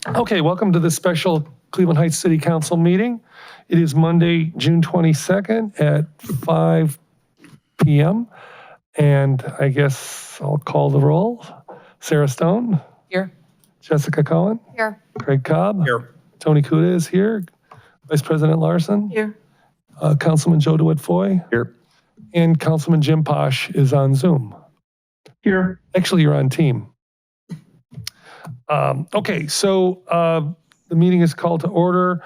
Okay, welcome to the special Cleveland Heights City Council meeting. It is Monday, June 22nd at 5 p.m. And I guess I'll call the roll. Sarah Stone. Here. Jessica Cohen. Here. Craig Cobb. Here. Tony Kuda is here. Vice President Larson. Here. Councilman Joe DeWitt-Foy. Here. And Councilman Jim Posh is on Zoom. Here. Actually, you're on team. Okay, so the meeting is called to order.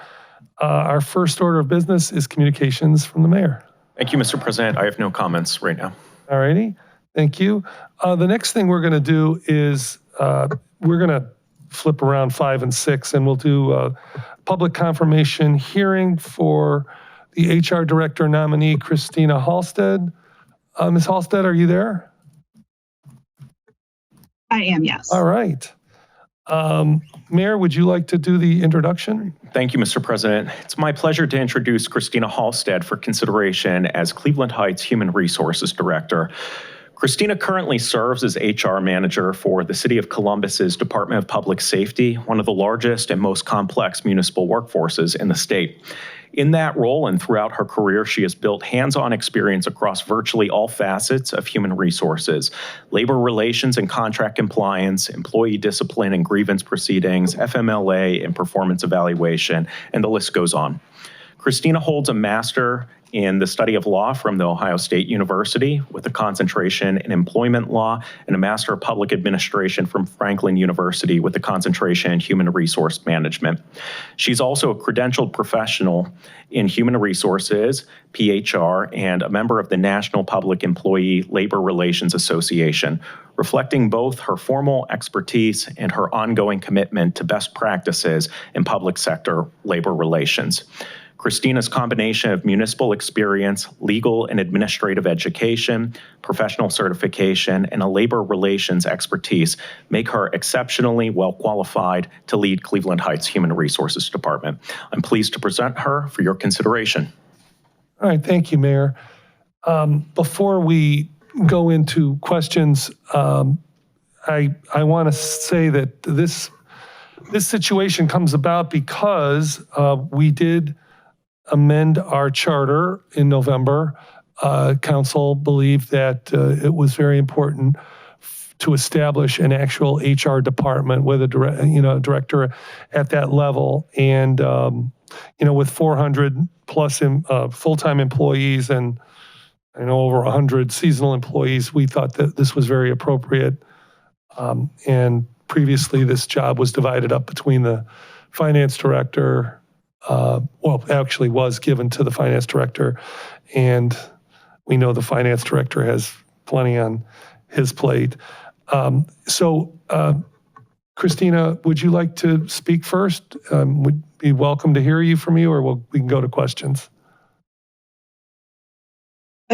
Our first order of business is communications from the mayor. Thank you, Mr. President. I have no comments right now. All righty, thank you. The next thing we're going to do is we're going to flip around 5 and 6, and we'll do a public confirmation hearing for the HR director nominee, Christina Halstead. Ms. Halstead, are you there? I am, yes. All right. Mayor, would you like to do the introduction? Thank you, Mr. President. It's my pleasure to introduce Christina Halstead for consideration as Cleveland Heights Human Resources Director. Christina currently serves as HR manager for the City of Columbus's Department of Public Safety, one of the largest and most complex municipal workforces in the state. In that role and throughout her career, she has built hands-on experience across virtually all facets of human resources, labor relations and contract compliance, employee discipline and grievance proceedings, FMLA and performance evaluation, and the list goes on. Christina holds a master in the study of law from The Ohio State University with a concentration in employment law and a Master of Public Administration from Franklin University with a concentration in human resource management. She's also a credentialed professional in human resources, PHR, and a member of the National Public Employee Labor Relations Association, reflecting both her formal expertise and her ongoing commitment to best practices in public sector labor relations. Christina's combination of municipal experience, legal and administrative education, professional certification, and a labor relations expertise make her exceptionally well qualified to lead Cleveland Heights Human Resources Department. I'm pleased to present her for your consideration. All right, thank you, Mayor. Before we go into questions, I want to say that this situation comes about because we did amend our charter in November. Council believed that it was very important to establish an actual HR department with a director at that level. And with 400 plus full-time employees and over 100 seasonal employees, we thought that this was very appropriate. And previously, this job was divided up between the finance director. Actually was given to the finance director, and we know the finance director has plenty on his plate. Christina, would you like to speak first? Would be welcome to hear from you, or we can go to questions.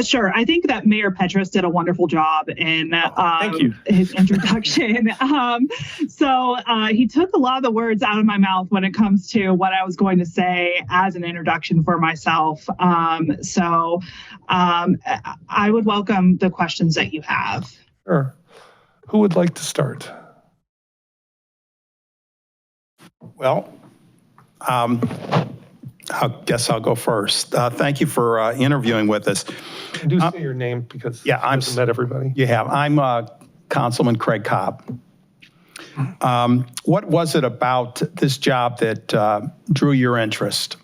Sure. I think that Mayor Petras did a wonderful job in his introduction. He took a lot of the words out of my mouth when it comes to what I was going to say as an introduction for myself. I would welcome the questions that you have. Sure. Who would like to start? Well, I guess I'll go first. Thank you for interviewing with us. I do say your name because I've met everybody. You have. I'm Councilman Craig Cobb. What was it about this job that drew your interest?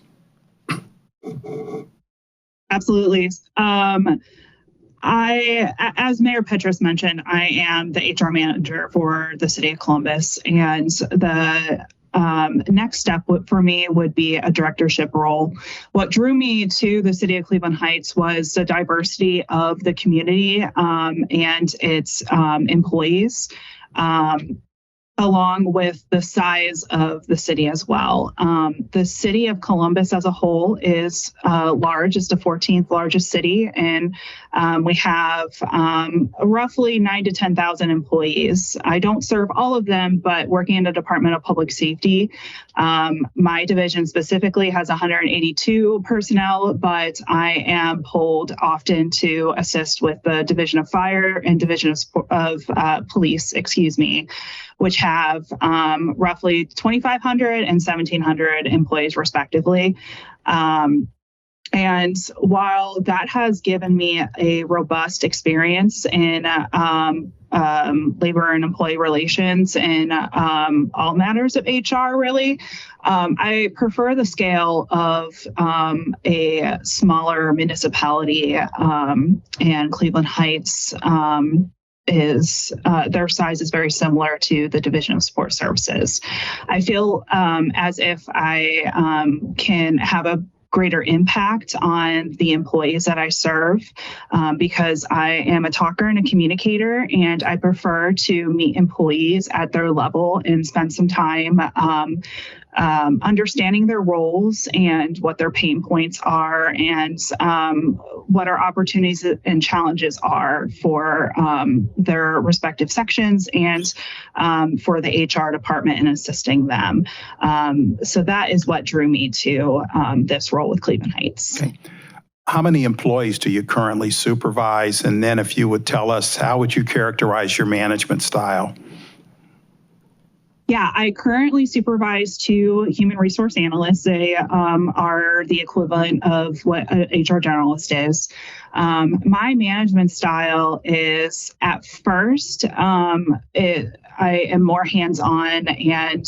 Absolutely. As Mayor Petras mentioned, I am the HR manager for the City of Columbus, and the next step for me would be a directorship role. What drew me to the City of Cleveland Heights was the diversity of the community and its employees. Along with the size of the city as well. The city of Columbus as a whole is large. It's the 14th largest city, and we have roughly 9,000 to 10,000 employees. I don't serve all of them, but working in the Department of Public Safety, my division specifically has 182 personnel, but I am pulled often to assist with the Division of Fire and Division of Police, which have roughly 2,500 and 1,700 employees, respectively. And while that has given me a robust experience in labor and employee relations and all matters of HR, really, I prefer the scale of a smaller municipality, and Cleveland Heights is their size is very similar to the Division of Support Services. I feel as if I can have a greater impact on the employees that I serve, because I am a talker and a communicator, and I prefer to meet employees at their level and spend some time understanding their roles and what their pain points are, and what our opportunities and challenges are for their respective sections and for the HR department and assisting them. So that is what drew me to this role with Cleveland Heights. Okay. How many employees do you currently supervise? And then if you would tell us, how would you characterize your management style? Yeah, I currently supervise 2 human resource analysts. They are the equivalent of what an HR generalist is. My management style is, at first, I am more hands-on and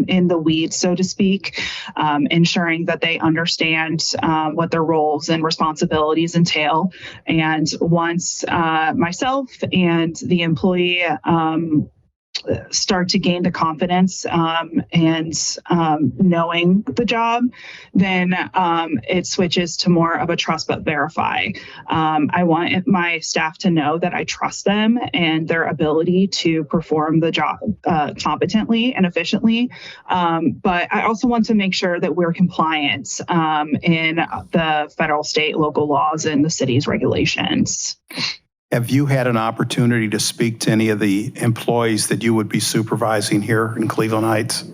in the weeds, so to speak, ensuring that they understand what their roles and responsibilities entail. And once myself and the employee start to gain the confidence and knowing the job, then it switches to more of a trust but verify. I want my staff to know that I trust them and their ability to perform the job competently and efficiently. But I also want to make sure that we're compliant in the federal, state, local laws and the city's regulations. Have you had an opportunity to speak to any of the employees that you would be supervising here in Cleveland Heights?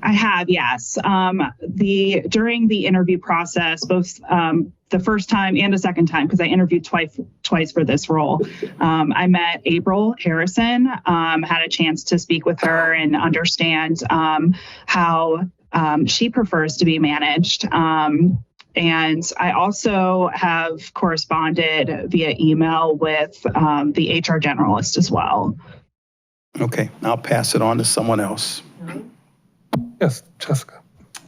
I have, yes. During the interview process, both the first time and the second time, because I interviewed twice for this role, I met April Harrison, had a chance to speak with her and understand how she prefers to be managed. And I also have corresponded via email with the HR generalist as well. Okay, I'll pass it on to someone else. Yes, Jessica.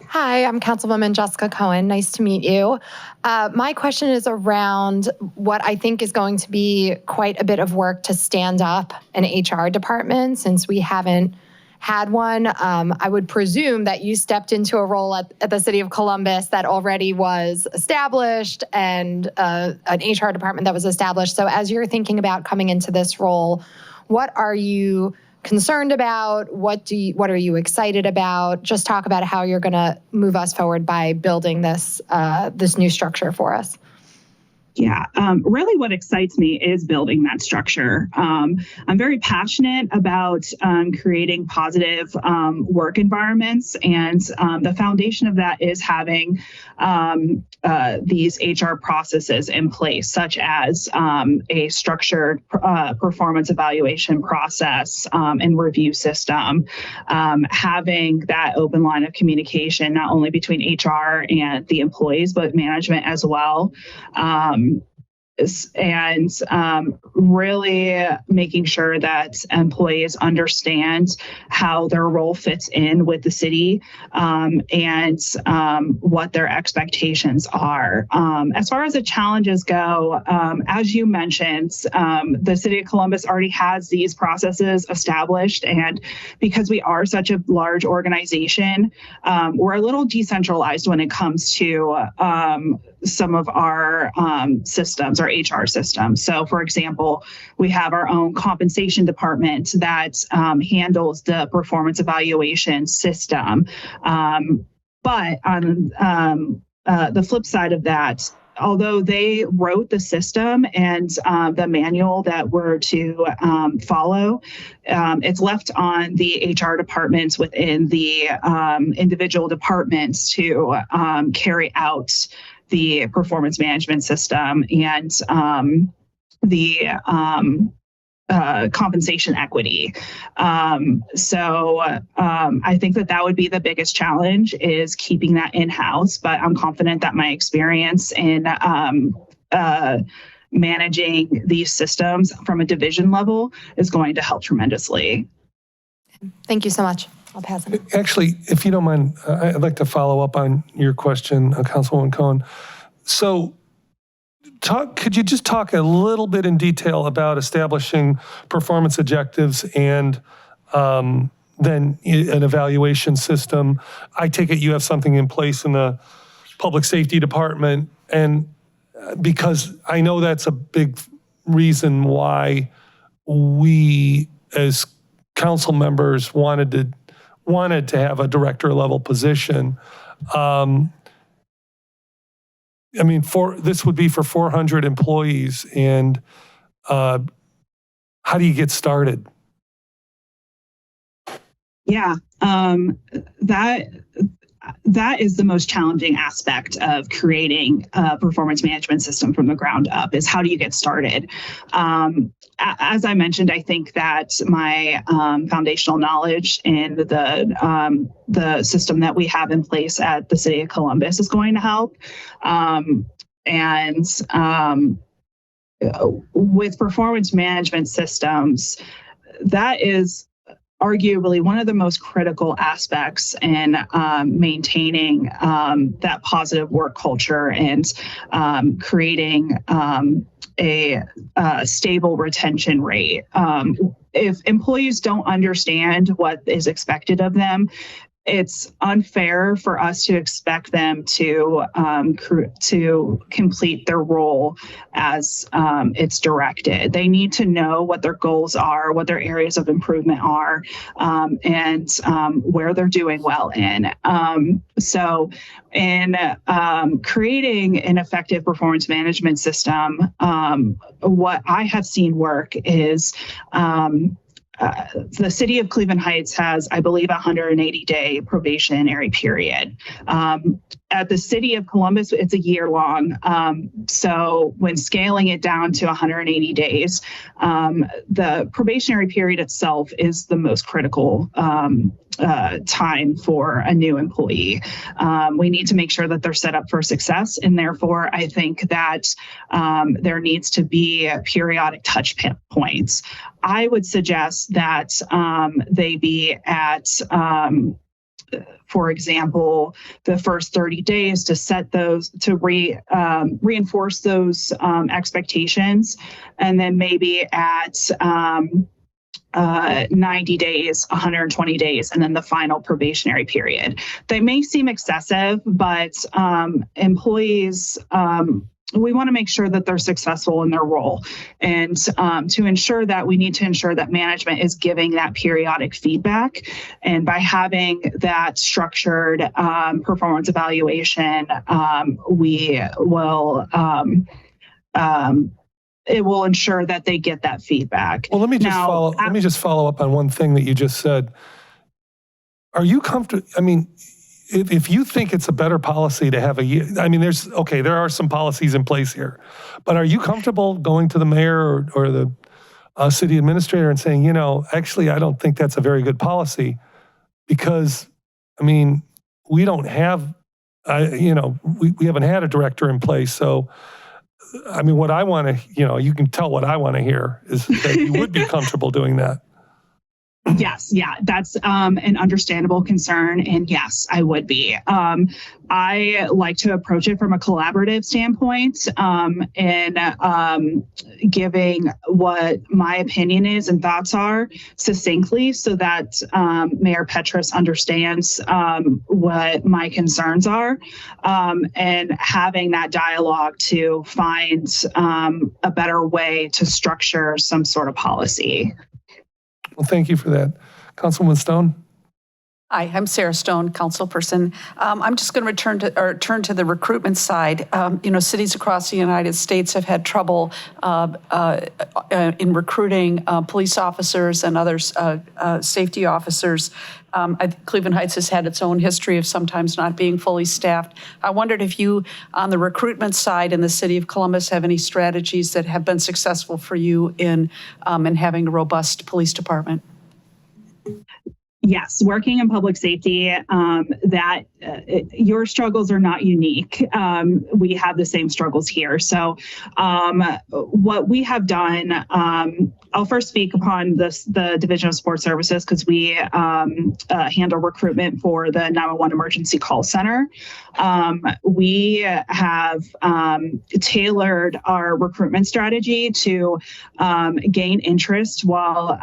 Hi, I'm Councilwoman Jessica Cohen. Nice to meet you. My question is around what I think is going to be quite a bit of work to stand up an HR department, since we haven't had one. I would presume that you stepped into a role at the City of Columbus that already was established, and an HR department that was established. So as you're thinking about coming into this role, what are you concerned about? What are you excited about? Just talk about how you're going to move us forward by building this new structure for us. Yeah, really what excites me is building that structure. I'm very passionate about creating positive work environments, and the foundation of that is having these HR processes in place, such as a structured performance evaluation process and review system, having that open line of communication, not only between HR and the employees, but management as well. And really making sure that employees understand how their role fits in with the city, and what their expectations are. As far as the challenges go, as you mentioned, the City of Columbus already has these processes established, and because we are such a large organization, we're a little decentralized when it comes to some of our systems, our HR systems. So, for example, we have our own compensation department that handles the performance evaluation system. But on the flip side of that, although they wrote the system and the manual that we're to follow, it's left on the HR departments within the individual departments to carry out the performance management system and the compensation equity. I think that would be the biggest challenge, is keeping that in-house. But I'm confident that my experience in managing these systems from a division level is going to help tremendously. Thank you so much. I'll pass it. Actually, if you don't mind, I'd like to follow up on your question, Councilwoman Cohen. So could you just talk a little bit in detail about establishing performance objectives and then an evaluation system? I take it you have something in place in the public safety department, and because I know that's a big reason why we as council members wanted to have a director level position. I mean, this would be for 400 employees, and how do you get started? Yeah, that is the most challenging aspect of creating a performance management system from the ground up, is how do you get started? As I mentioned, I think that my foundational knowledge in the system that we have in place at the City of Columbus is going to help. With performance management systems, that is arguably one of the most critical aspects in maintaining that positive work culture and creating a stable retention rate. If employees don't understand what is expected of them, it's unfair for us to expect them to complete their role as it's directed. They need to know what their goals are, what their areas of improvement are, and where they're doing well in. So in creating an effective performance management system, what I have seen work is the City of Cleveland Heights has, I believe, a 180-day probationary period. At the City of Columbus, it's a year long. So when scaling it down to 180 days, the probationary period itself is the most critical time for a new employee. We need to make sure that they're set up for success, and therefore I think that there needs to be periodic touch points. I would suggest that they be at, for example, the first 30 days to set those, to reinforce those expectations, and then maybe at 90 days, 120 days, and then the final probationary period. They may seem excessive, but employees, we want to make sure that they're successful in their role. And to ensure that, we need to ensure that management is giving that periodic feedback. And by having that structured performance evaluation, we will it will ensure that they get that feedback. Well, let me just follow up on one thing that you just said. Are you comfortable? I mean, if you think it's a better policy to have there are some policies in place here, but are you comfortable going to the mayor or the city administrator and saying, actually, I don't think that's a very good policy, because, we don't have, we haven't had a director in place. So, what I want to, you can tell what I want to hear is that you would be comfortable doing that. Yes, yeah, that's an understandable concern, and yes, I would be. I like to approach it from a collaborative standpoint, and giving what my opinion is and thoughts are succinctly, so that Mayor Petras understands what my concerns are, and having that dialogue to find a better way to structure some sort of policy. Well, thank you for that. Councilwoman Stone? Hi, I'm Sarah Stone, councilperson. I'm just going to turn to the recruitment side. Cities across the United States have had trouble in recruiting police officers and others, safety officers. Cleveland Heights has had its own history of sometimes not being fully staffed. I wondered if you, on the recruitment side in the city of Columbus, have any strategies that have been successful for you in having a robust police department. Yes, working in public safety, your struggles are not unique. We have the same struggles here. So what we have done, I'll first speak upon the Division of Support Services because we handle recruitment for the 911 emergency call center. We have tailored our recruitment strategy to gain interest while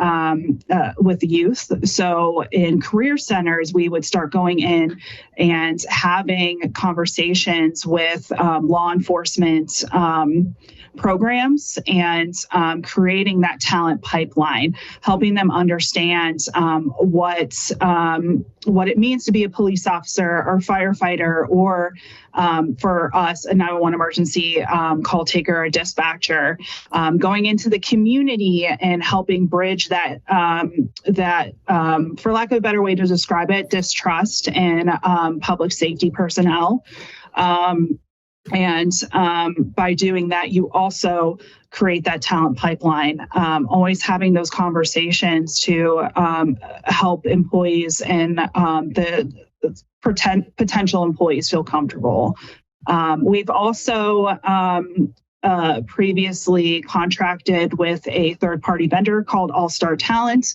with the youth. So in career centers, we would start going in and having conversations with law enforcement programs and creating that talent pipeline, helping them understand what it means to be a police officer or firefighter, or for us, a 911 emergency call taker or dispatcher, going into the community and helping bridge that, for lack of a better way to describe it, distrust in public safety personnel. And by doing that, you also create that talent pipeline, always having those conversations to help employees and the potential employees feel comfortable. We've also previously contracted with a third-party vendor called All Star Talent,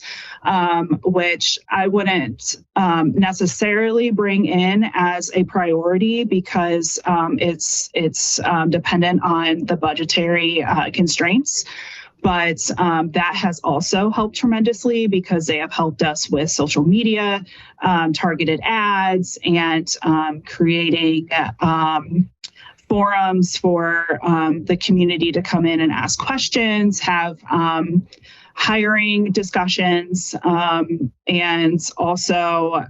which I wouldn't necessarily bring in as a priority because it's dependent on the budgetary constraints. But that has also helped tremendously because they have helped us with social media, targeted ads, and creating forums for the community to come in and ask questions, have hiring discussions, and also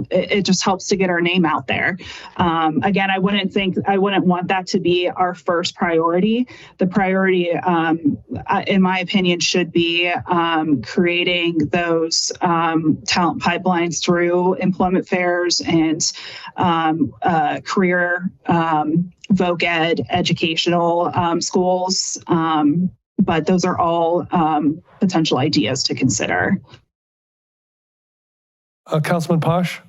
it just helps to get our name out there. Again, I wouldn't want that to be our first priority. The priority, in my opinion, should be creating those talent pipelines through employment fairs and career voc ed educational schools. But those are all potential ideas to consider. Councilman Posh?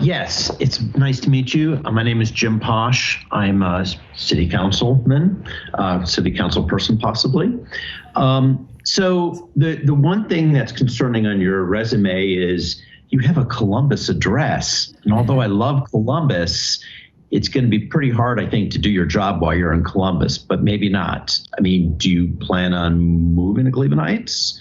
Yes, it's nice to meet you. My name is Jim Posh. I'm a city councilman, city council person possibly. So the one thing that's concerning on your resume is you have a Columbus address. And although I love Columbus, it's going to be pretty hard, I think, to do your job while you're in Columbus, but maybe not. I mean, do you plan on moving to Cleveland Heights?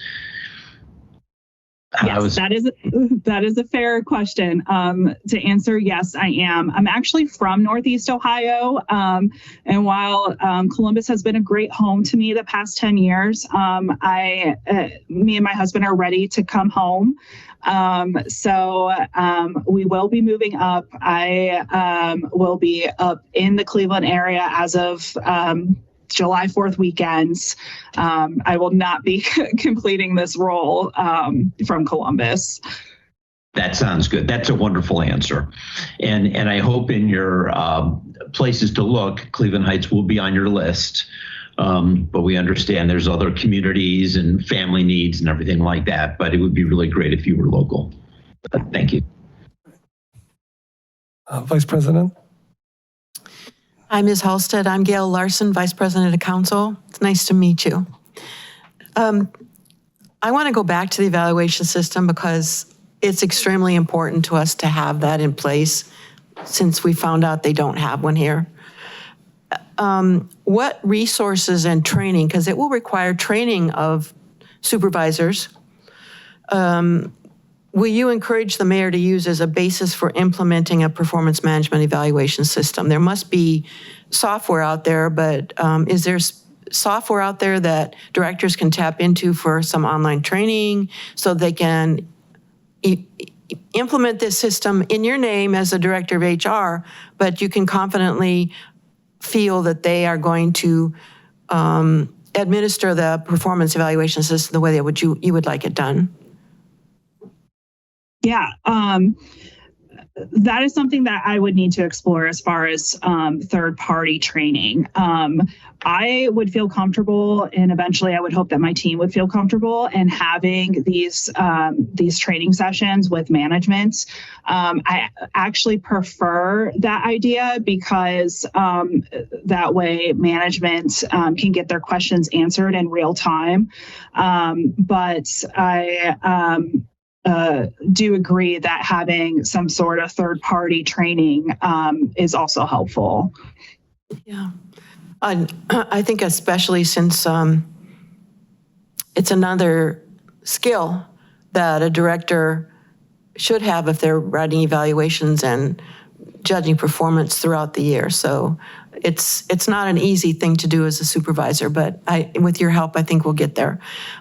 Yes, that is a fair question. To answer, yes, I am. I'm actually from Northeast Ohio. And while Columbus has been a great home to me the past 10 years, me and my husband are ready to come home. So we will be moving up. I will be up in the Cleveland area as of July 4th weekends. I will not be completing this role from Columbus. That sounds good. That's a wonderful answer. And I hope in your places to look, Cleveland Heights will be on your list. But we understand there's other communities and family needs and everything like that. But it would be really great if you were local. Thank you. Vice President? Hi, Ms. Halstead. I'm Gail Larson, Vice President of Council. It's nice to meet you. I want to go back to the evaluation system because it's extremely important to us to have that in place since we found out they don't have one here. What resources and training, because it will require training of supervisors, will you encourage the mayor to use as a basis for implementing a performance management evaluation system? There must be software out there, but is there software out there that directors can tap into for some online training so they can implement this system in your name as a director of HR, but you can confidently feel that they are going to administer the performance evaluation system the way that you would like it done? Yeah, that is something that I would need to explore as far as third-party training. I would feel comfortable, and eventually I would hope that my team would feel comfortable in having these training sessions with management. I actually prefer that idea because that way management can get their questions answered in real time. But I do agree that having some sort of third-party training is also helpful. Yeah. I think especially since it's another skill that a director should have if they're writing evaluations and judging performance throughout the year. So it's not an easy thing to do as a supervisor, but with your help, I think we'll get there.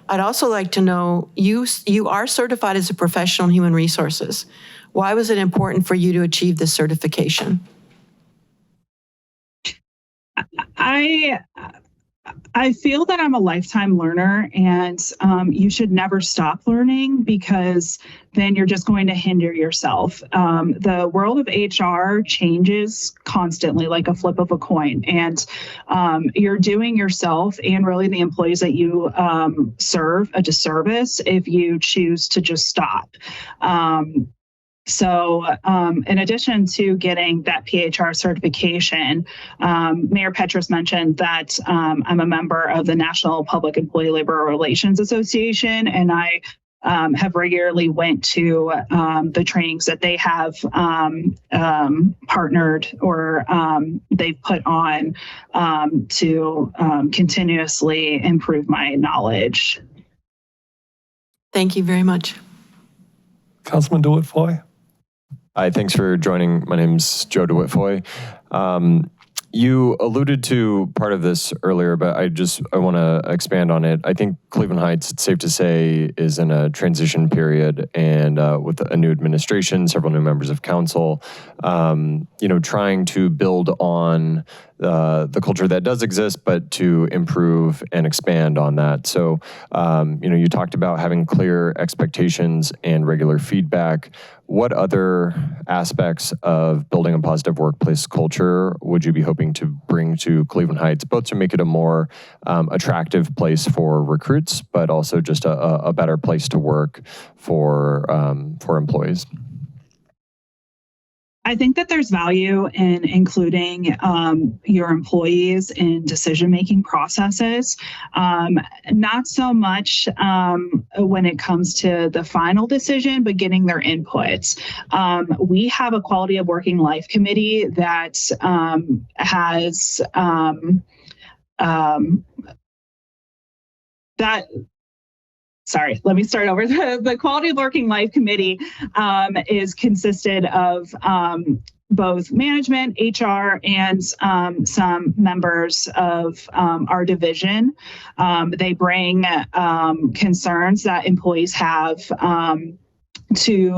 I'd also like to know, you are certified as a professional in human resources. Why was it important for you to achieve this certification? I feel that I'm a lifetime learner, and you should never stop learning because then you're just going to hinder yourself. The world of HR changes constantly like a flip of a coin, and you're doing yourself and really the employees that you serve a disservice if you choose to just stop. So in addition to getting that PHR certification, Mayor Petras mentioned that I'm a member of the National Public Employee Labor Relations Association, and I have regularly went to the trainings that they have partnered or they've put on to continuously improve my knowledge. Thank you very much. Councilman DeWitt-Foy. Hi, thanks for joining. My name's Joe DeWitt-Foy. You alluded to part of this earlier, but I want to expand on it. I think Cleveland Heights, it's safe to say, is in a transition period, and with a new administration, several new members of council, trying to build on the culture that does exist, but to improve and expand on that. So, you talked about having clear expectations and regular feedback. What other aspects of building a positive workplace culture would you be hoping to bring to Cleveland Heights, both to make it a more attractive place for recruits, but also just a better place to work for employees? I think that there's value in including your employees in decision-making processes, not so much when it comes to the final decision, but getting their inputs. We have a quality of working life committee that has Sorry, let me start over. The Quality of Working Life Committee is consisted of both management, HR, and some members of our division. They bring concerns that employees have to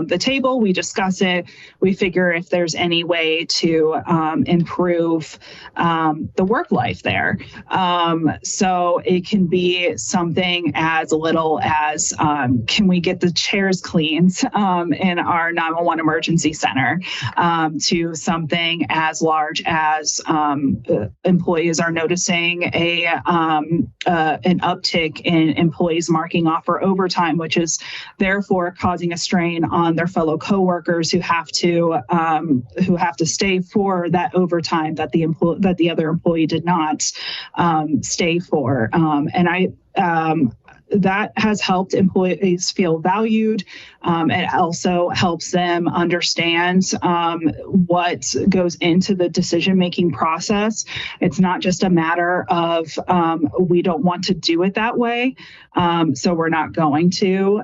the table. We discuss it. We figure if there's any way to improve the work life there. So it can be something as little as can we get the chairs cleaned in our 911 emergency center, to something as large as employees are noticing an uptick in employees marking off for overtime, which is therefore causing a strain on their fellow coworkers who have to stay for that overtime that the other employee did not stay for, that has helped employees feel valued. It also helps them understand what goes into the decision-making process. It's not just a matter of we don't want to do it that way, so we're not going to.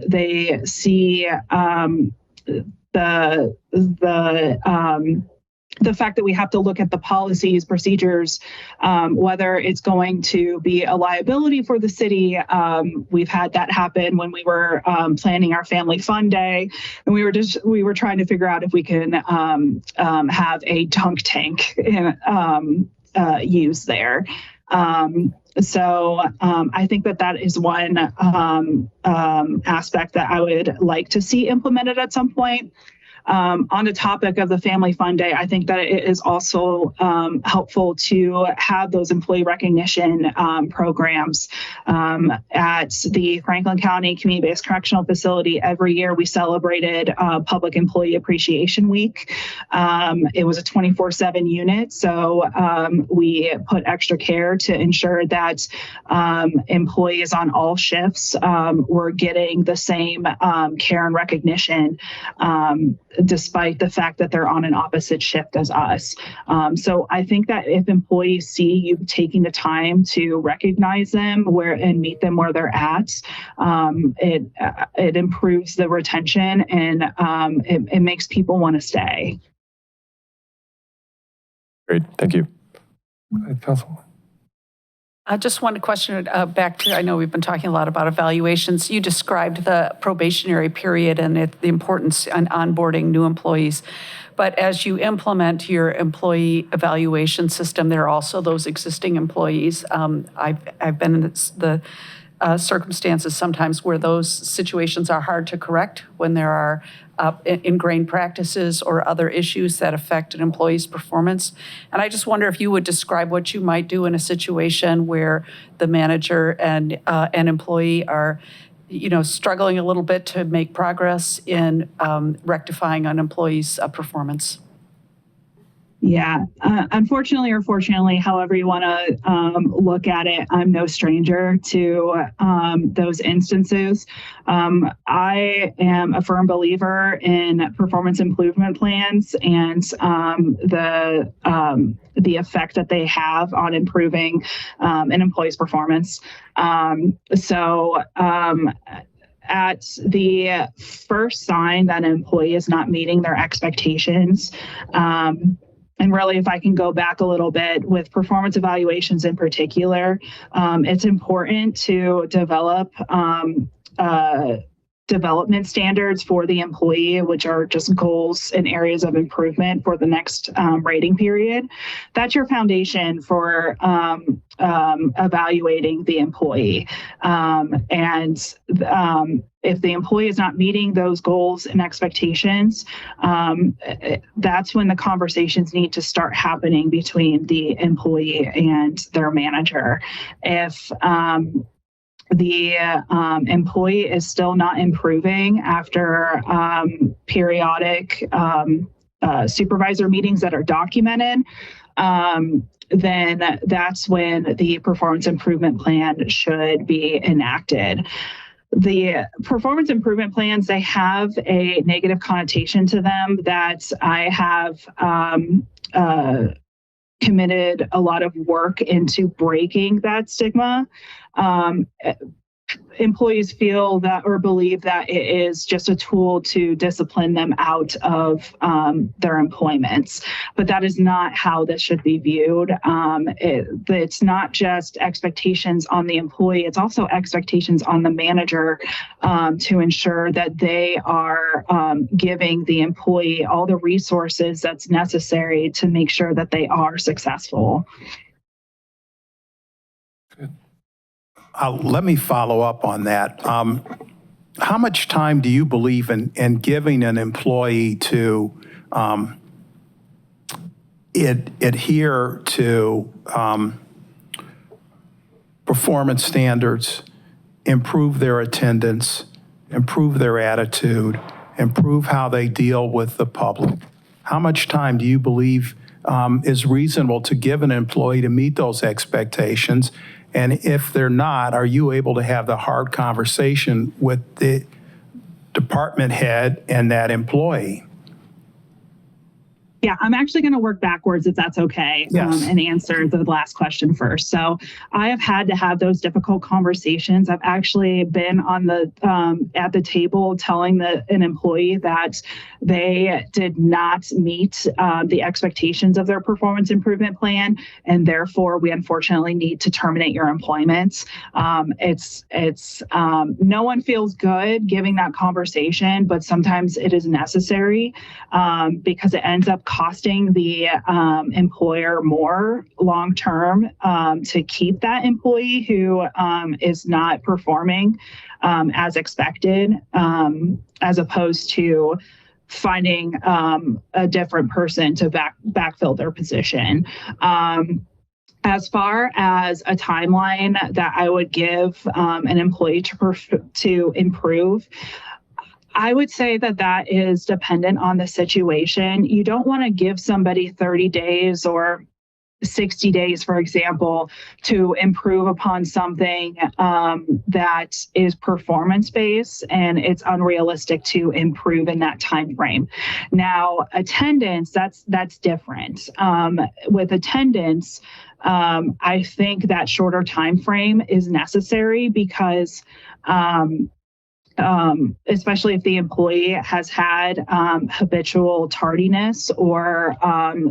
They see the fact that we have to look at the policies, procedures, whether it's going to be a liability for the city. We've had that happen when we were planning our family fun day, and we were trying to figure out if we can have a dunk tank used there. So I think that is one aspect that I would like to see implemented at some point. On the topic of the Family Fun Day, I think that it is also helpful to have those employee recognition programs. At the Franklin County Community-Based Correctional Facility, every year we celebrated Public Employee Appreciation Week. It was a 24/7 unit, so we put extra care to ensure that employees on all shifts were getting the same care and recognition, despite the fact that they're on an opposite shift as us. So I think that if employees see you taking the time to recognize them and meet them where they're at, it improves the retention, and it makes people want to stay. Great, thank you. Councilwoman. I just want to question back to, I know we've been talking a lot about evaluations. You described the probationary period and the importance on onboarding new employees. But as you implement your employee evaluation system, there are also those existing employees. I've been in the circumstances sometimes where those situations are hard to correct when there are ingrained practices or other issues that affect an employee's performance. And I just wonder if you would describe what you might do in a situation where the manager and an employee are, struggling a little bit to make progress in rectifying an employee's performance. Yeah, unfortunately or fortunately, however you want to look at it, I'm no stranger to those instances. I am a firm believer in performance improvement plans and the effect that they have on improving an employee's performance. At the first sign that an employee is not meeting their expectations, and really, if I can go back a little bit with performance evaluations in particular, it's important to develop development standards for the employee, which are just goals and areas of improvement for the next rating period. That's your foundation for evaluating the employee. If the employee is not meeting those goals and expectations, that's when the conversations need to start happening between the employee and their manager. If the employee is still not improving after periodic supervisor meetings that are documented, then that's when the performance improvement plan should be enacted. The performance improvement plans, they have a negative connotation to them that I have committed a lot of work into breaking that stigma. Employees feel that or believe that it is just a tool to discipline them out of their employments, but that is not how this should be viewed. It's not just expectations on the employee, it's also expectations on the manager to ensure that they are giving the employee all the resources that's necessary to make sure that they are successful. Let me follow up on that. How much time do you believe in giving an employee to adhere to performance standards, improve their attendance, improve their attitude, improve how they deal with the public? How much time do you believe is reasonable to give an employee to meet those expectations? And if they're not, are you able to have the hard conversation with the department head and that employee? Yeah, I'm actually going to work backwards if that's okay, Yes. and answer the last question first. So I have had to have those difficult conversations. I've actually been on the at the table telling an employee that they did not meet the expectations of their performance improvement plan, and therefore we unfortunately need to terminate your employment. No one feels good giving that conversation, but sometimes it is necessary because it ends up costing the employer more long term to keep that employee who is not performing as expected, as opposed to finding a different person to backfill their position. As far as a timeline that I would give an employee to improve, I would say that is dependent on the situation. You don't want to give somebody 30 days or 60 days, for example, to improve upon something that is performance-based and it's unrealistic to improve in that time frame. Now, attendance, that's different. With attendance, I think that shorter time frame is necessary because especially if the employee has had habitual tardiness or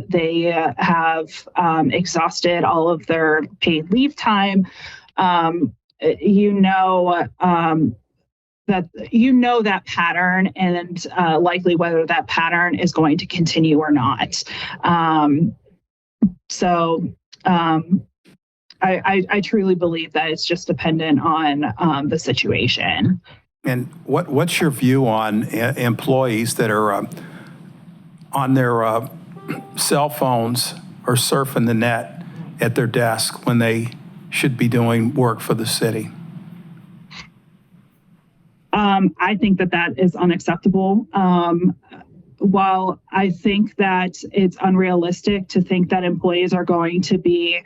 they have exhausted all of their paid leave time, that pattern and likely whether that pattern is going to continue or not. I truly believe that it's just dependent on the situation. And what's your view on employees that are on their cell phones or surfing the net at their desk when they should be doing work for the city? I think that is unacceptable. While I think that it's unrealistic to think that employees are going to be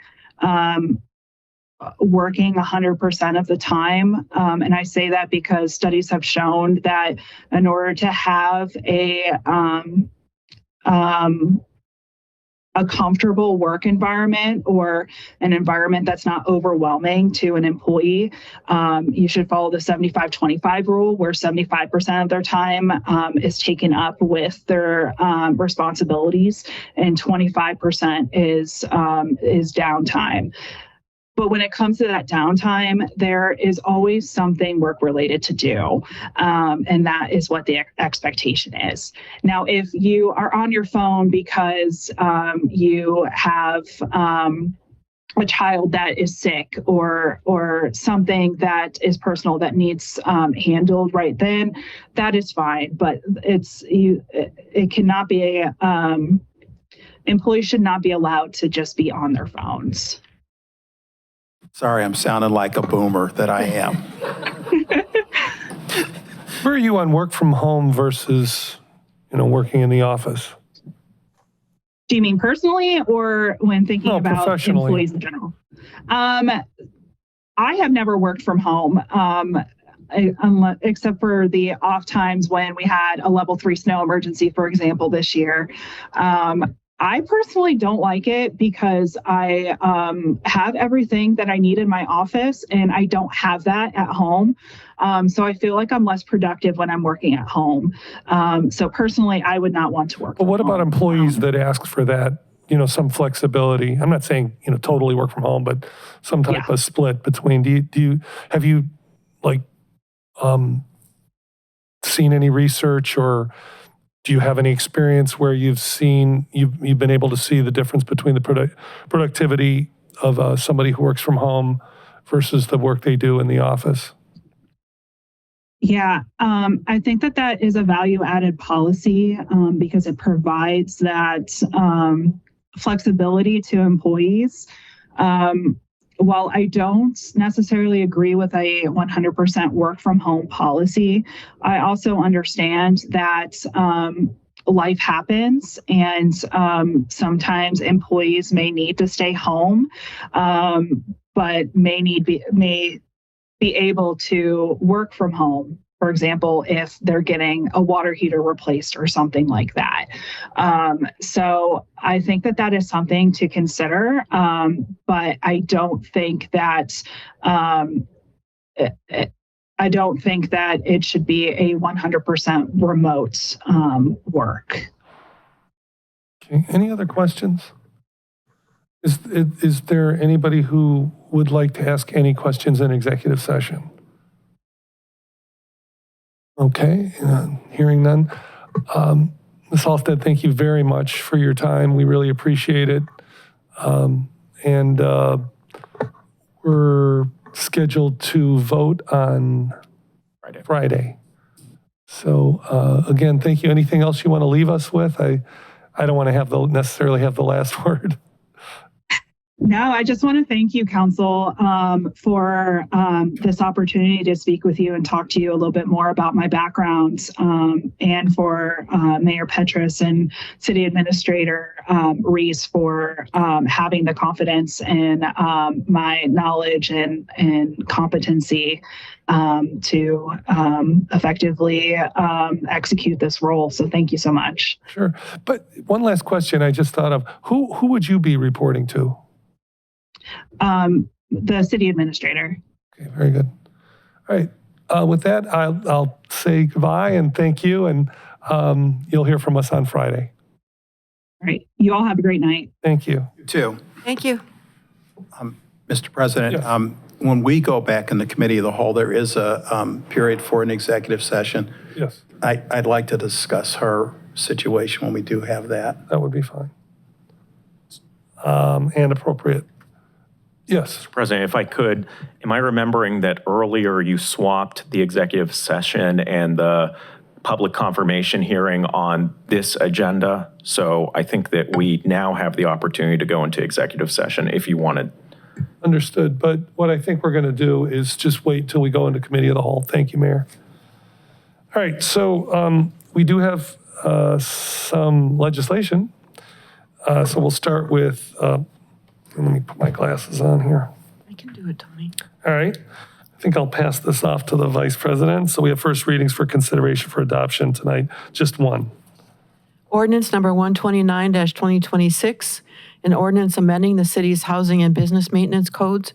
working 100% of the time. And I say that because studies have shown that in order to have a comfortable work environment or an environment that's not overwhelming to an employee, you should follow the 75-25 rule, where 75% of their time is taken up with their responsibilities and 25% is downtime. But when it comes to that downtime, there is always something work-related to do, and that is what the expectation is. Now, if you are on your phone because you have a child that is sick or something that is personal that needs handled right then, that is fine. But it cannot be employees should not be allowed to just be on their phones. Sorry, I'm sounding like a boomer that I am. Where are you on work from home versus, working in the office? Do you mean personally or when thinking about professionally. employees in general? I have never worked from home, except for the off times when we had a level 3 snow emergency, for example, this year. I personally don't like it because I have everything that I need in my office and I don't have that at home. So I feel like I'm less productive when I'm working at home. So personally, I would not want to work. But what about employees that ask for that, some flexibility? I'm not saying, totally work from home, but some type of split between, have you seen any research or do you have any experience where you've been able to see the difference between the productivity of somebody who works from home versus the work they do in the office? Yeah, I think that is a value-added policy because it provides that flexibility to employees. While I don't necessarily agree with a 100% work from home policy, I also understand that life happens and sometimes employees may need to stay home, but may be able to work from home for example, if they're getting a water heater replaced or something like that. So I think that that is something to consider, but I don't think that it should be a 100% remote work. Okay, any other questions? Is there anybody who would like to ask any questions in executive session? Okay, hearing none. Ms. Halstead, thank you very much for your time. We really appreciate it. And we're scheduled to vote on Friday. So again, thank you. Anything else you want to leave us with? I don't want to necessarily have the last word. No, I just want to thank you, Council, for this opportunity to speak with you and talk to you a little bit more about my background, and for Mayor Petrus and City Administrator Reese for having the confidence in my knowledge and competency to effectively execute this role. So thank you so much. Sure. But one last question I just thought of. Who would you be reporting to? The City Administrator. Okay, very good. All right. With that, I'll say goodbye and thank you, and you'll hear from us on Friday. All right. You all have a great night. Thank you. You too. Thank you. Mr. President, Yes. when we go back in the committee of the whole, there is a period for an executive session. Yes, I'd like to discuss her situation when we do have that. that would be fine. And appropriate. Yes. President, if I could, am I remembering that earlier you swapped the executive session and the public confirmation hearing on this agenda? So I think that we now have the opportunity to go into executive session if you wanted. Understood. But what I think we're going to do is just wait till we go into committee of the whole. Thank you, Mayor. All right. So we do have some legislation. So we'll start with, let me put my glasses on here. I can do it, Tony. All right. I think I'll pass this off to the Vice President. So we have first readings for consideration for adoption tonight, just one. Ordinance number 129-2026, an ordinance amending the city's housing and business maintenance codes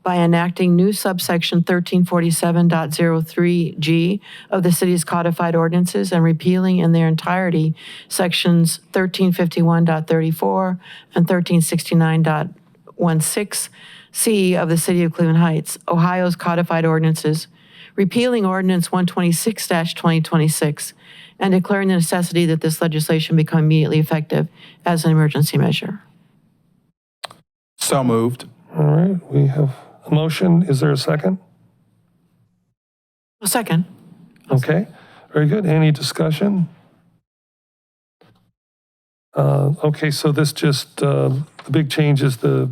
by enacting new subsection 1347.03G of the city's codified ordinances and repealing in their entirety sections 1351.34 and 1369.16C of the City of Cleveland Heights, Ohio's codified ordinances, repealing ordinance 126-2026, and declaring the necessity that this legislation become immediately effective as an emergency measure. So moved. All right. We have a motion. Is there a second? A second. Okay. Very good. Any discussion? Okay. So this just, the big change is the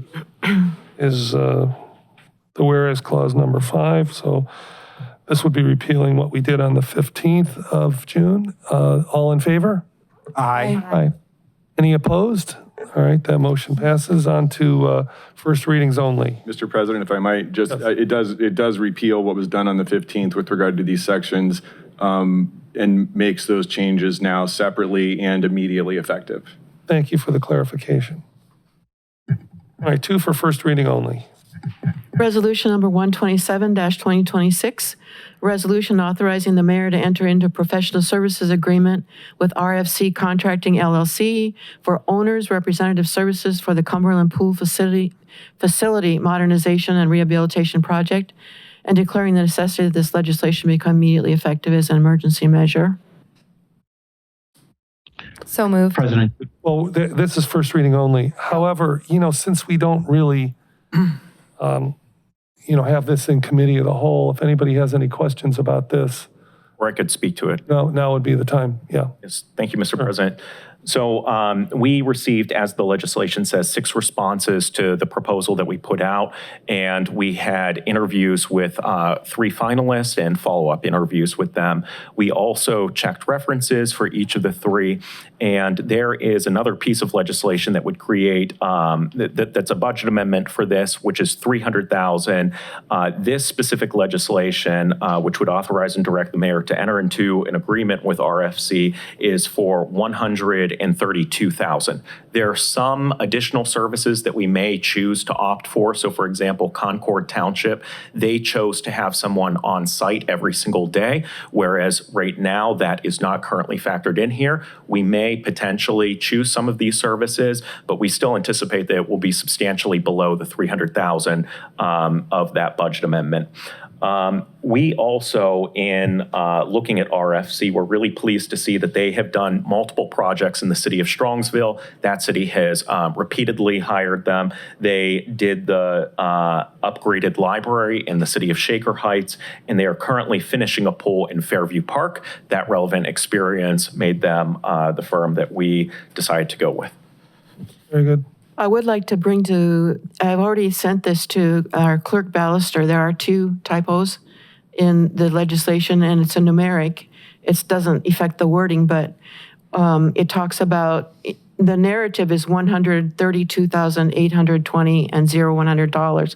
whereas clause number 5. So this would be repealing what we did on the 15th of June. All in favor? Aye. Aye. Any opposed? All right, that motion passes on to first readings only. Mr. President, if I might, just, it does repeal what was done on the 15th with regard to these sections, and makes those changes now separately and immediately effective. Thank you for the clarification. All right, 2 for first reading only. Resolution number 127-2026, resolution authorizing the mayor to enter into professional services agreement with RFC Contracting LLC for owners' representative services for the Cumberland Pool Facility Modernization and Rehabilitation Project, and declaring the necessity that this legislation become immediately effective as an emergency measure. So moved. President, Well, this is first reading only. However, since we don't really, have this in committee of the whole, if anybody has any questions about this, Or I could speak to it. now would be the time. Yeah. Yes, thank you, Mr. President. So we received, as the legislation says, 6 responses to the proposal that we put out, and we had interviews with 3 finalists and follow-up interviews with them. We also checked references for each of the 3, and there is another piece of legislation that would create, that's a budget amendment for this, which is $300,000. This specific legislation, which would authorize and direct the mayor to enter into an agreement with RFC, is for $132,000. There are some additional services that we may choose to opt for. So for example, Concord Township, they chose to have someone on site every single day, whereas right now that is not currently factored in here. We may potentially choose some of these services, but we still anticipate that it will be substantially below the $300,000 of that budget amendment. We also, in looking at RFC, we're really pleased to see that they have done multiple projects in the city of Strongsville. That city has repeatedly hired them. They did the upgraded library in the city of Shaker Heights, and they are currently finishing a pool in Fairview Park. That relevant experience made them the firm that we decided to go with. Very good. I would like to bring to, I've already sent this to our clerk Ballister. There are 2 typos in the legislation, and it's a numeric. It doesn't affect the wording, but it talks about, the narrative is $132,820 and $100.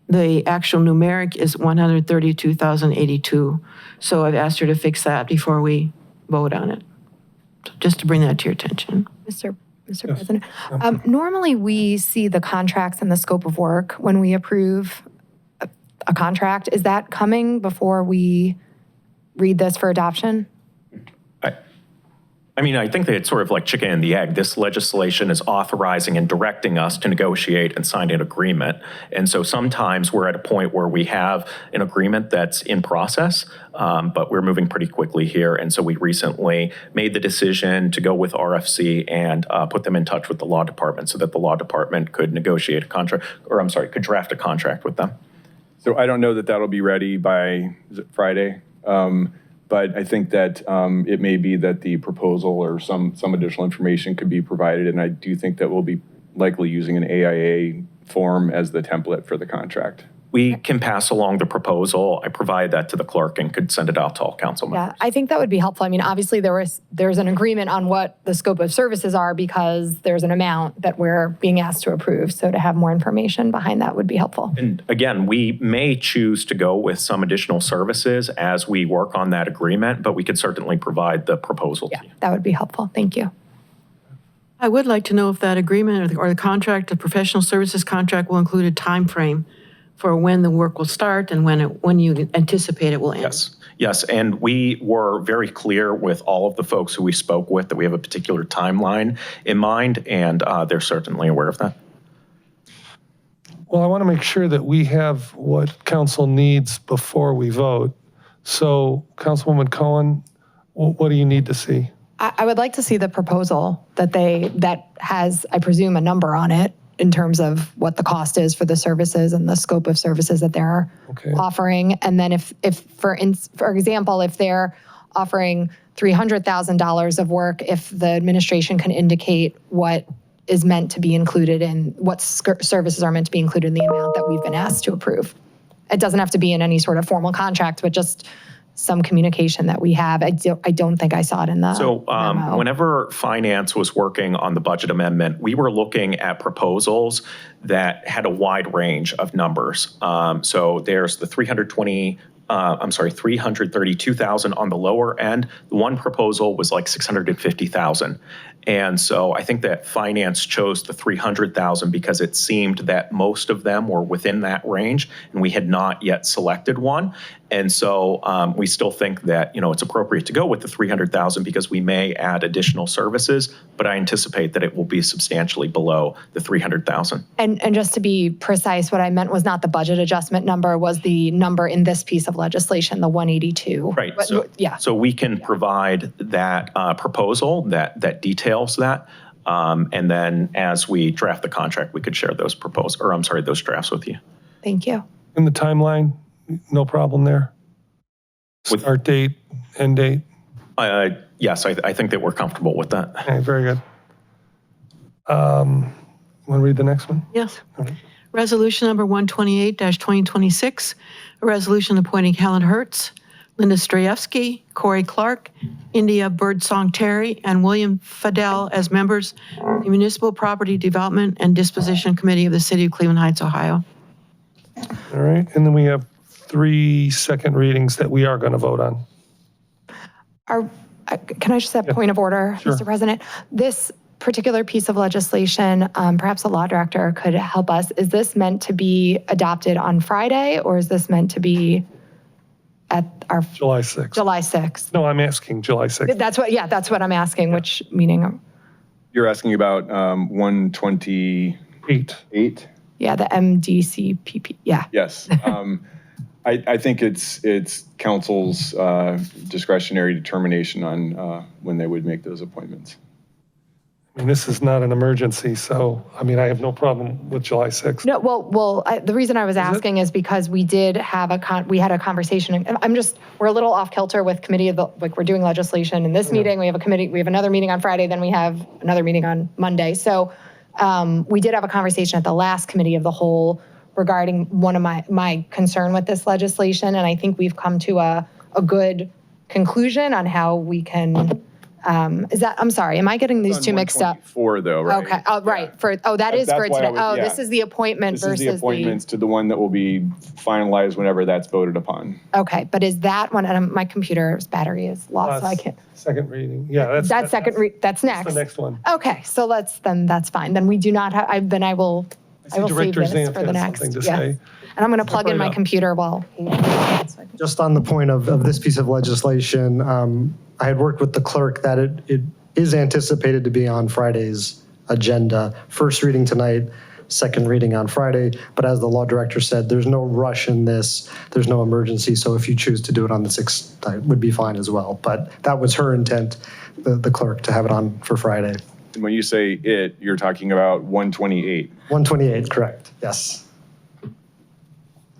The actual numeric is $132,082. So I've asked her to fix that before we vote on it. So just to bring that to your attention. Mr. President, normally we see the contracts and the scope of work when we approve a contract. Is that coming before we read this for adoption? I mean, I think that it's sort of like chicken and the egg. This legislation is authorizing and directing us to negotiate and sign an agreement. And so sometimes we're at a point where we have an agreement that's in process, but we're moving pretty quickly here. And so we recently made the decision to go with RFC and put them in touch with the law department so that the law department could negotiate a contract, or I'm sorry, could draft a contract with them. So I don't know that that'll be ready by, is it Friday? But I think that it may be that the proposal or some additional information could be provided, and I do think that we'll be likely using an AIA form as the template for the contract. We can pass along the proposal. I provide that to the clerk and could send it out to all council members. Yeah, I think that would be helpful. I mean, obviously there's an agreement on what the scope of services are because there's an amount that we're being asked to approve. So to have more information behind that would be helpful. And again, we may choose to go with some additional services as we work on that agreement, but we could certainly provide the proposal to you. That would be helpful. Thank you. I would like to know if that agreement or the contract, the professional services contract, will include a time frame for when the work will start and when you anticipate it will end. Yes, and we were very clear with all of the folks who we spoke with that we have a particular timeline in mind, and they're certainly aware of that. Well, I want to make sure that we have what council needs before we vote. So, Councilwoman Cohen, what do you need to see? I would like to see the proposal that has, I presume, a number on it in terms of what the cost is for the services and the scope of services that they're offering. And then if for example, if they're offering $300,000 of work, if the administration can indicate what is meant to be included in what services are meant to be included in the amount that we've been asked to approve. It doesn't have to be in any sort of formal contract, but just some communication that we have. I don't think I saw it in the memo. Whenever finance was working on the budget amendment, we were looking at proposals that had a wide range of numbers. So there's the 332,000 on the lower end. The one proposal was like 650,000. And so I think that finance chose the 300,000 because it seemed that most of them were within that range, and we had not yet selected one. And so we still think that, it's appropriate to go with the 300,000 because we may add additional services, but I anticipate that it will be substantially below the 300,000. And just to be precise, what I meant was not the budget adjustment number, was the number in this piece of legislation, the 182. Right. But, So we can provide that proposal that details that. And then as we draft the contract, we could share those those drafts with you. Thank you. In the timeline, no problem there? Start date, end date? Yes, I think that we're comfortable with that. Okay, very good. Want to read the next one? Yes. Resolution number 128-2026, a resolution appointing Helen Hertz, Linda Strayevsky, Corey Clark, India Birdsong Terry, and William Fadell as members of the Municipal Property Development and Disposition Committee of the City of Cleveland Heights, Ohio. All right, and then we have 3 second readings that we are going to vote on. Can I just have point of order, Sure. Mr. President? This particular piece of legislation, perhaps the law director could help us. Is this meant to be adopted on Friday, or is this meant to be at our July 6th. July 6th? No, I'm asking July 6th. That's what I'm asking, which meeting? You're asking about 128? 8. Yeah, the MDCPP, yeah. Yes. I think it's council's discretionary determination on when they would make those appointments. I mean, this is not an emergency, so, I mean, I have no problem with July 6th. No, the reason I was asking is because we did have we had a conversation. And we're a little off kilter with we're doing legislation in this meeting. We have another meeting on Friday, then we have another meeting on Monday. So we did have a conversation at the last committee of the whole regarding one of my concern with this legislation. And I think we've come to a good conclusion on how we can, I'm sorry, am I getting these two mixed up? 124 though, right? Okay, right. That is That's for why I today. was- Oh, yeah. this is the appointment This versus is the appointments to the one that will be finalized whenever that's voted upon. Okay, but is that one, and my computer's battery is lost, so I can't. Second reading, yeah. That's that's next. the next one. Okay, so that's fine. Then we do not have, then I will see save Director this Zanth for the has next. something to Yes. say. And I'm going to plug in right my up. computer while. Just on the point of this piece of legislation, I had worked with the clerk that it is anticipated to be on Friday's agenda. First reading tonight, second reading on Friday. But as the law director said, there's no rush in this. There's no emergency. So if you choose to do it on the 6th, that would be fine as well. But that was her intent, the clerk, to have it on for Friday. And when you say it, you're talking about 128. 128, correct. Yes.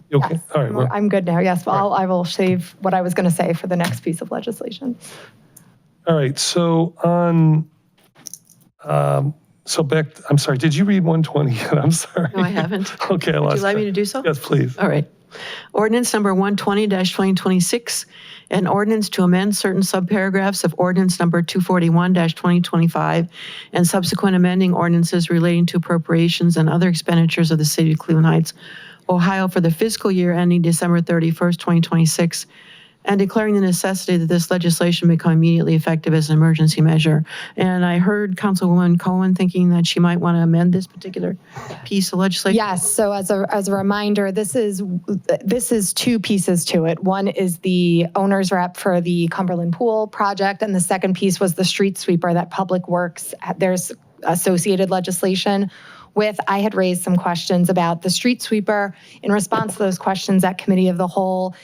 You okay? All right. well, I'm good now, yes. Well, I will save what I was going to say for the next piece of legislation. All right, so I'm sorry, did you read 120 yet? I'm sorry. No, I haven't. Okay, I lost Would you like me track. to do so? Yes, please. All right. Ordinance number 120-2026, an ordinance to amend certain subparagraphs of ordinance number 241-2025 and subsequent amending ordinances relating to appropriations and other expenditures of the city of Cleveland Heights, Ohio for the fiscal year ending December 31st, 2026, and declaring the necessity that this legislation become immediately effective as an emergency measure. And I heard Councilwoman Cohen thinking that she might want to amend this particular piece of legislation. Yes, so as a reminder, this is 2 pieces to it. One is the owner's rep for the Cumberland Pool project, and the second piece was the street sweeper that Public Works, there's associated legislation with. I had raised some questions about the street sweeper. In response to those questions at Committee of the Whole,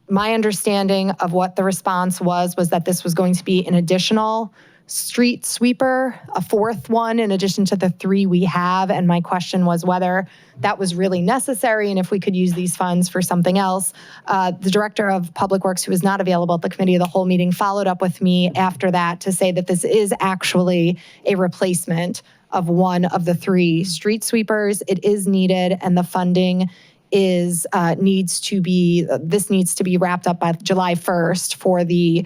my understanding of what the response was that this was going to be an additional street sweeper, a 4th one in addition to the 3 we have. And my question was whether that was really necessary and if we could use these funds for something else. The Director of Public Works, who was not available at the Committee of the Whole meeting, followed up with me after that to say that this is actually a replacement of one of the 3 street sweepers. It is needed, and the funding needs to be wrapped up by July 1st for the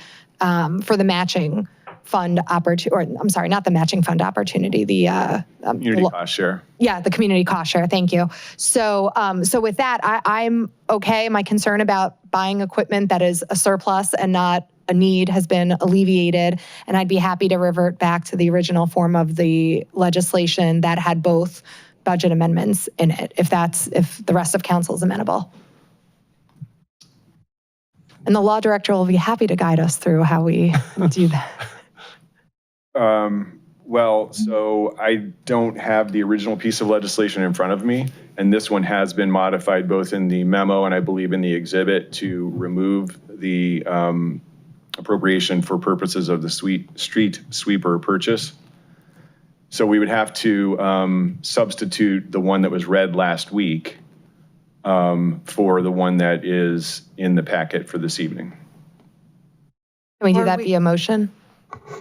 matching fund opportunity, or I'm sorry, not the matching fund opportunity, the Community cost share. yeah, the community cost share. Thank you. So with that, I'm okay. My concern about buying equipment that is a surplus and not a need has been alleviated, and I'd be happy to revert back to the original form of the legislation that had both budget amendments in it, if the rest of council is amenable. And the law director will be happy to guide us through how we do that. Well, so I don't have the original piece of legislation in front of me, and this one has been modified both in the memo and I believe in the exhibit to remove the appropriation for purposes of the street sweeper purchase. So we would have to substitute the one that was read last week for the one that is in the packet for this evening. Can we do Or that we- via motion?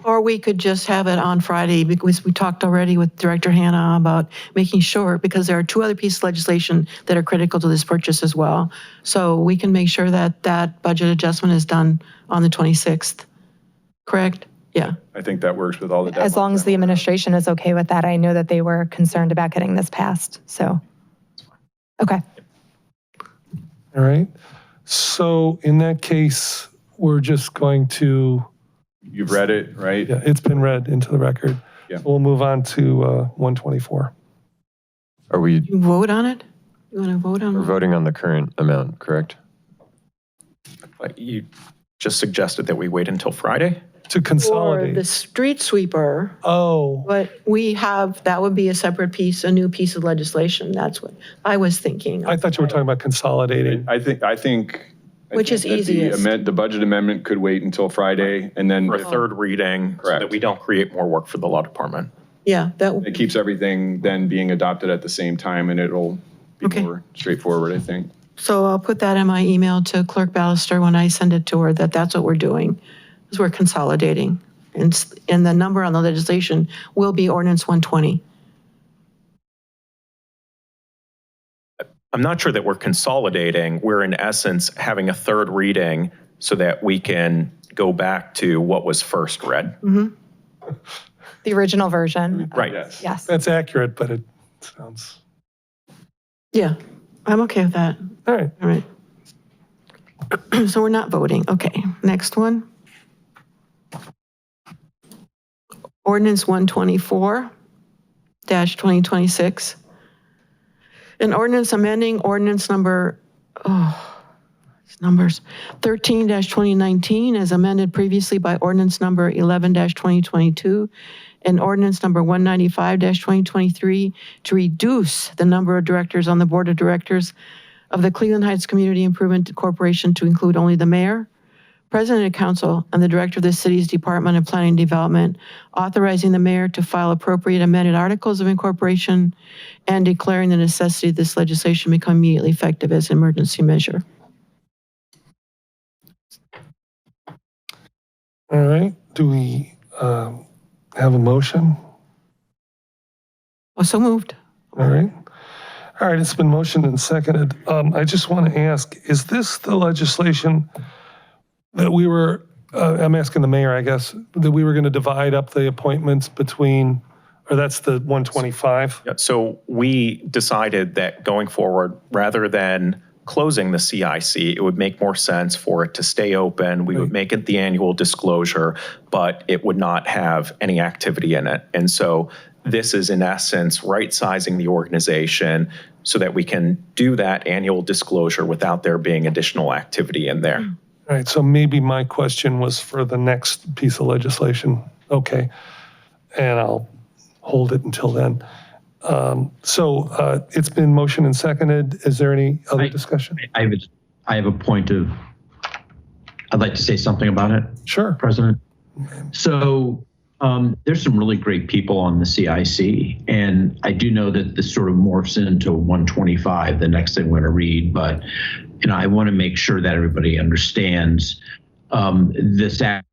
Or we could just have it on Friday, because we talked already with Director Hannah about making sure, because there are two other pieces of legislation that are critical to this purchase as well. So we can make sure that that budget adjustment is done on the 26th, correct? Yeah. I think that works with all the As long as deadlines. the administration is okay with that. I know that they were concerned about getting this passed, so. Okay. All right. So in that case, we're just going to, You've read it, right? yeah, it's been read into the record. Yeah. We'll move on to 124. Are we You vote on it? You want to vote on we're it? voting on the current amount, correct? But you just suggested that we wait until Friday? To Or consolidate. the street sweeper, Oh, but we have, that would be a separate piece, a new piece of legislation. That's what I was thinking. I thought you were talking about consolidating. I think. Which is that the easiest. The budget amendment could wait until Friday, and then For a third reading, so that Correct. we don't create more work for the law department. Yeah, that, it keeps everything then being adopted at the same time, and it'll be Okay. more straightforward, I think. so I'll put that in my email to Clerk Ballister when I send it to her, that that's what we're doing, is we're consolidating. And the number on the legislation will be ordinance 120. I'm not sure that we're consolidating. We're in essence having a third reading so that we can go back to what was first read. The original version. Right. Yes. Yes. That's accurate, but it sounds, Yeah, I'm okay with that. all right. All right. So we're not voting. Okay, next one. Ordinance 124-2026. An ordinance amending ordinance number, numbers, 13-2019 as amended previously by ordinance number 11-2022 and ordinance number 195-2023 to reduce the number of directors on the board of directors of the Cleveland Heights Community Improvement Corporation to include only the mayor, president of council, and the director of the city's Department of Planning and Development, authorizing the mayor to file appropriate amended articles of incorporation and declaring the necessity of this legislation become immediately effective as an emergency measure. All right. Do we have a motion? Oh, so moved. All right. All right, it's been motioned and seconded. I just want to ask, is this the legislation that we were, I'm asking the mayor, I guess, that we were going to divide up the appointments between, or that's the 125? Yeah, so we decided that going forward, rather than closing the CIC, it would make more sense for it to stay open. We would make it the annual disclosure, but it would not have any activity in it. And so this is in essence right-sizing the organization so that we can do that annual disclosure without there being additional activity in there. All right, so maybe my question was for the next piece of legislation. Okay, and I'll hold it until then. So it's been motioned and seconded. Is there any other discussion? I have a point of, I'd like to say something about it, Sure. President. So there's some really great people on the CIC, and I do know that this sort of morphs into 125, the next thing we're going to read, but I want to make sure that everybody understands this act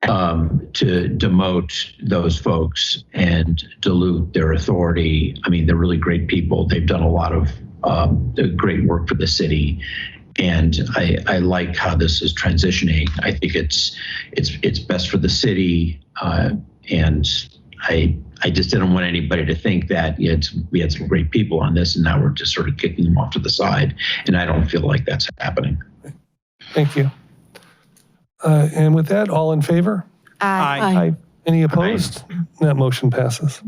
to demote those folks and dilute their authority. I mean, they're really great people. They've done a lot of great work for the city. And I like how this is transitioning. I think it's best for the city. And I just didn't want anybody to think that we had some great people on this and now we're just sort of kicking them off to the side. And I don't feel like that's happening. Thank you. And with that, all in favor? Aye. Any opposed? That motion passes.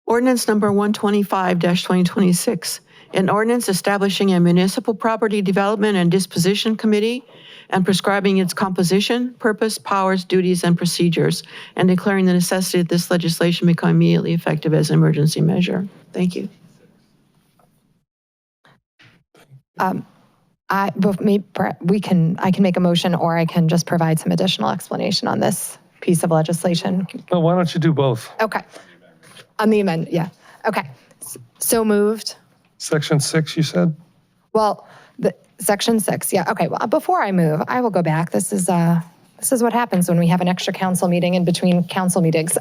Ordinance number 125-2026, an ordinance establishing a municipal property development and disposition committee and prescribing its composition, purpose, powers, duties, and procedures, and declaring the necessity that this legislation become immediately effective as an emergency measure. Thank you. I can make a motion, or I can just provide some additional explanation on this piece of legislation. Well, why don't you do both? Okay. On the amendment, yeah. Okay. So moved. Section 6, you said? Well, Section 6, yeah, okay, well, before I move, I will go back. This is what happens when we have an extra council meeting in between council meetings.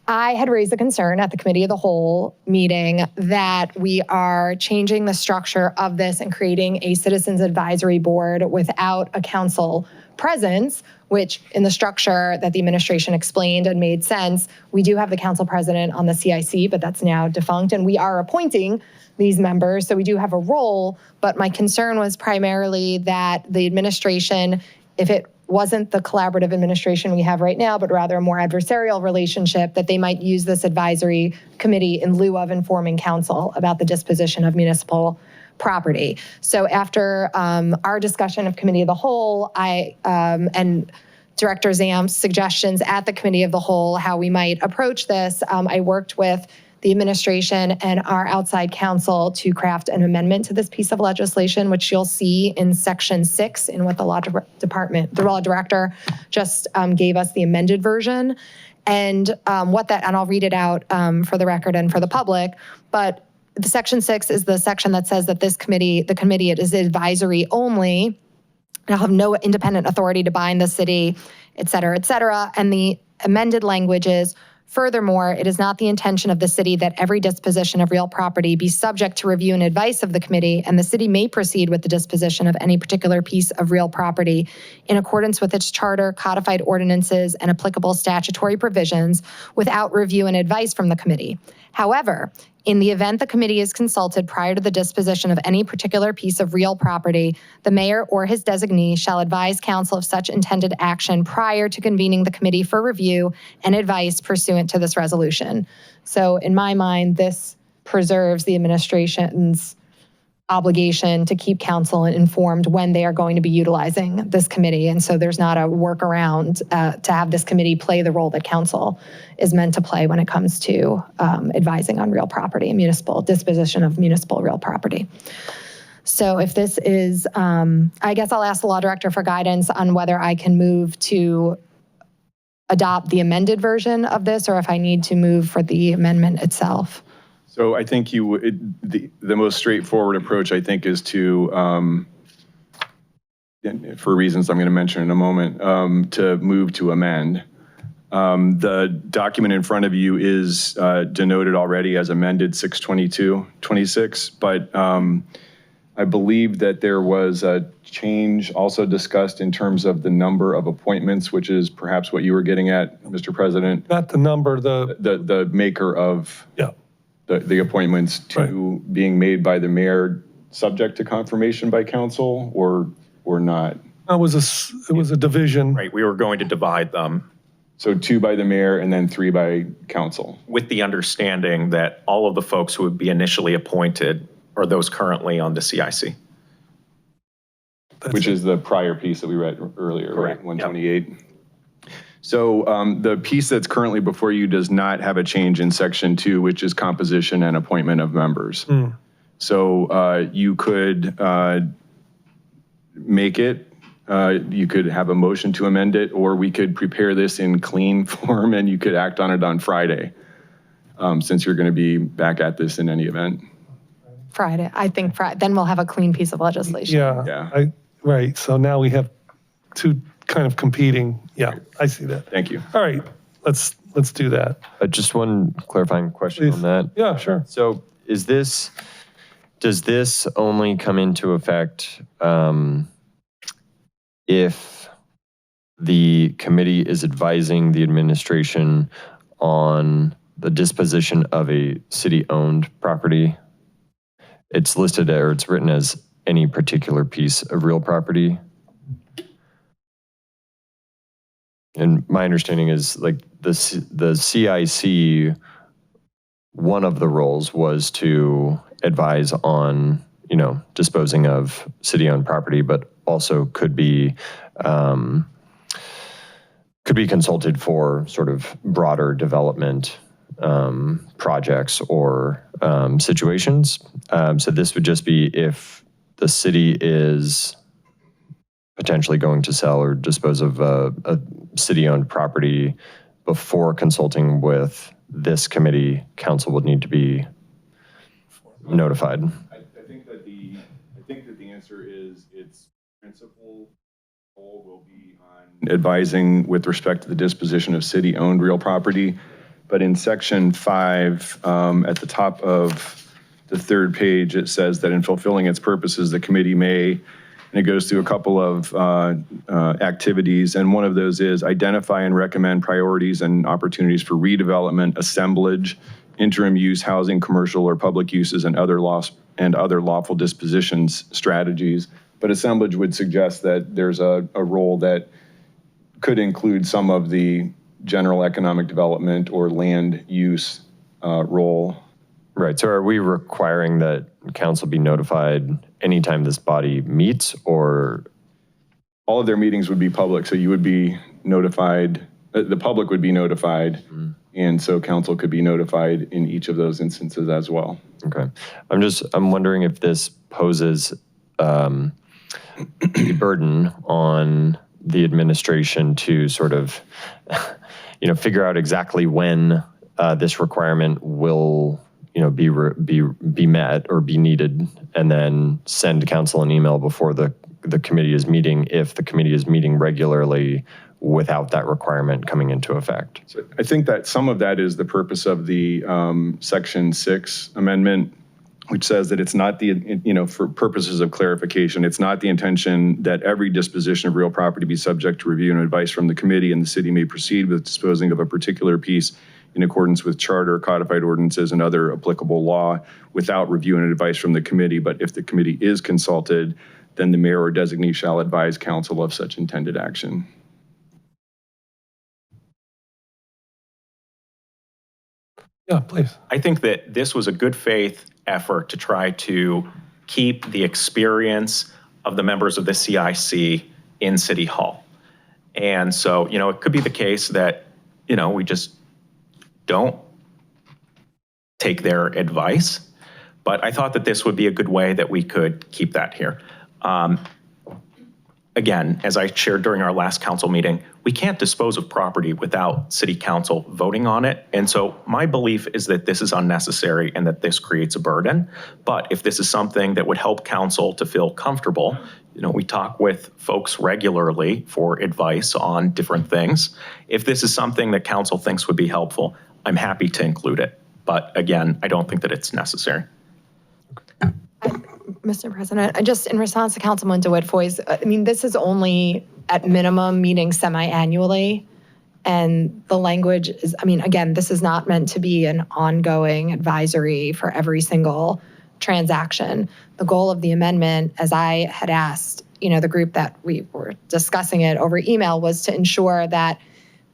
I had raised a concern at the committee of the whole meeting that we are changing the structure of this and creating a citizens advisory board without a council presence, which in the structure that the administration explained and made sense, we do have the council president on the CIC, but that's now defunct, and we are appointing these members, so we do have a role, but my concern was primarily that the administration, if it wasn't the collaborative administration we have right now, but rather a more adversarial relationship, that they might use this advisory committee in lieu of informing council about the disposition of municipal property. So after our discussion of committee of the whole, and Director Zamp's suggestions at the committee of the whole, how we might approach this, I worked with the administration and our outside counsel to craft an amendment to this piece of legislation, which you'll see in section 6 in what the law director just gave us the amended version. And and I'll read it out for the record and for the public, but the section 6 is the section that says that this committee, the committee, it is advisory only. It'll have no independent authority to bind the city, et cetera, et cetera. And the amended language is, furthermore, it is not the intention of the city that every disposition of real property be subject to review and advice of the committee, and the city may proceed with the disposition of any particular piece of real property in accordance with its charter, codified ordinances, and applicable statutory provisions without review and advice from the committee. However, in the event the committee is consulted prior to the disposition of any particular piece of real property, the mayor or his designee shall advise council of such intended action prior to convening the committee for review and advice pursuant to this resolution. So in my mind, this preserves the administration's obligation to keep council informed when they are going to be utilizing this committee. And so there's not a workaround to have this committee play the role that council is meant to play when it comes to advising on real property, municipal disposition of municipal real property. So if this is, I guess I'll ask the law director for guidance on whether I can move to adopt the amended version of this, or if I need to move for the amendment itself. So I think the most straightforward approach, I think, is to, for reasons I'm going to mention in a moment, to move to amend. The document in front of you is denoted already as amended 622-26, but I believe that there was a change also discussed in terms of the number of appointments, which is perhaps what you were getting at, Mr. President. Not the number, The maker of. Yeah. The appointments to being made by the mayor, subject to confirmation by council, or not? It was a division. Right, we were going to divide them. So 2 by the mayor and then 3 by council. With the understanding that all of the folks who would be initially appointed are those currently on the CIC. Which is the prior piece that we read earlier, Correct. Right? 128. Yep. So the piece that's currently before you does not have a change in section 2, which is composition and appointment of members. So you could make it, you could have a motion to amend it, or we could prepare this in clean form and you could act on it on Friday, since you're going to be back at this in any event. Friday, I think then we'll have a clean piece of legislation. Yeah. Right. So now we have 2 kind of competing. Yeah, I see that. Thank you. All right, let's do that. Just one clarifying question on that. Yeah, sure. So does this only come into effect if the committee is advising the administration on the disposition of a city-owned property? It's listed or it's written as any particular piece of real property. And my understanding is like the CIC, one of the roles was to advise on, disposing of city-owned property, but also could be consulted for sort of broader development projects or situations. So this would just be if the city is potentially going to sell or dispose of a city-owned property before consulting with this committee, council would need to be notified. I think that the answer is its principal role will be on advising with respect to the disposition of city-owned real property. But in section 5, at the top of the third page, it says that in fulfilling its purposes, the committee may, and it goes through a couple of activities, and one of those is identify and recommend priorities and opportunities for redevelopment, assemblage, interim use, housing, commercial or public uses, and other lawful dispositions strategies. But assemblage would suggest that there's a role that could include some of the general economic development or land use role. Right. So are we requiring that council be notified anytime this body meets, or? All of their meetings would be public, so you would be notified, the public would be notified, and so council could be notified in each of those instances as well. Okay. I'm wondering if this poses a burden on the administration to sort of, figure out exactly when this requirement will be met or be needed, and then send council an email before the committee is meeting, if the committee is meeting regularly without that requirement coming into effect. So I think that some of that is the purpose of the Section 6 amendment, which says that it's not for purposes of clarification, it's not the intention that every disposition of real property be subject to review and advice from the committee, and the city may proceed with disposing of a particular piece in accordance with charter, codified ordinances, and other applicable law without review and advice from the committee. But if the committee is consulted, then the mayor or designee shall advise council of such intended action. Yeah, please. I think that this was a good faith effort to try to keep the experience of the members of the CIC in City Hall. And so, it could be the case that, we just don't take their advice, but I thought that this would be a good way that we could keep that here. Again, as I shared during our last council meeting, we can't dispose of property without city council voting on it. And so my belief is that this is unnecessary and that this creates a burden. But if this is something that would help council to feel comfortable, we talk with folks regularly for advice on different things. If this is something that council thinks would be helpful, I'm happy to include it. But again, I don't think that it's necessary. Mr. President, just in response to Councilman DeWitt Foy's, this is only at minimum meeting semi-annually. And the language is, again, this is not meant to be an ongoing advisory for every single transaction. The goal of the amendment, as I had asked, the group that we were discussing it over email, was to ensure that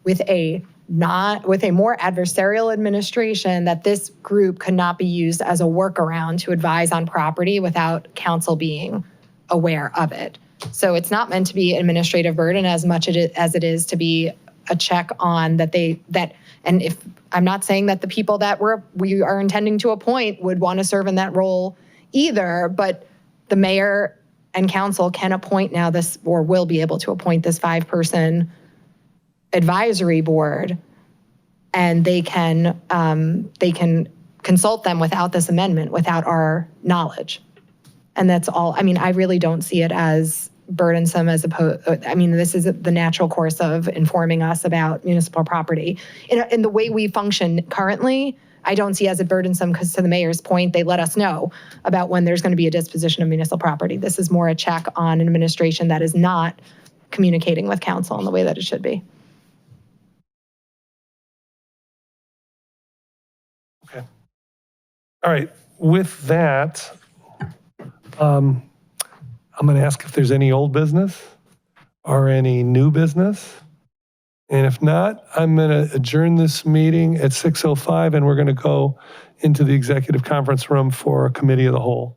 with a more adversarial administration, that this group could not be used as a workaround to advise on property without council being aware of it. So it's not meant to be an administrative burden as much as it is to be a check on and if I'm not saying that the people that we are intending to appoint would want to serve in that role either, but the mayor and council can appoint now this, or will be able to appoint this 5-person advisory board, and they can consult them without this amendment, without our knowledge. And that's all. I really don't see it as burdensome as opposed, this is the natural course of informing us about municipal property. In the way we function currently, I don't see as a burdensome, because to the mayor's point, they let us know about when there's going to be a disposition of municipal property. This is more a check on an administration that is not communicating with council in the way that it should be. Okay. All right. With that, I'm going to ask if there's any old business or any new business. And if not, I'm going to adjourn this meeting at 6:05, and we're going to go into the executive conference room for a committee of the whole.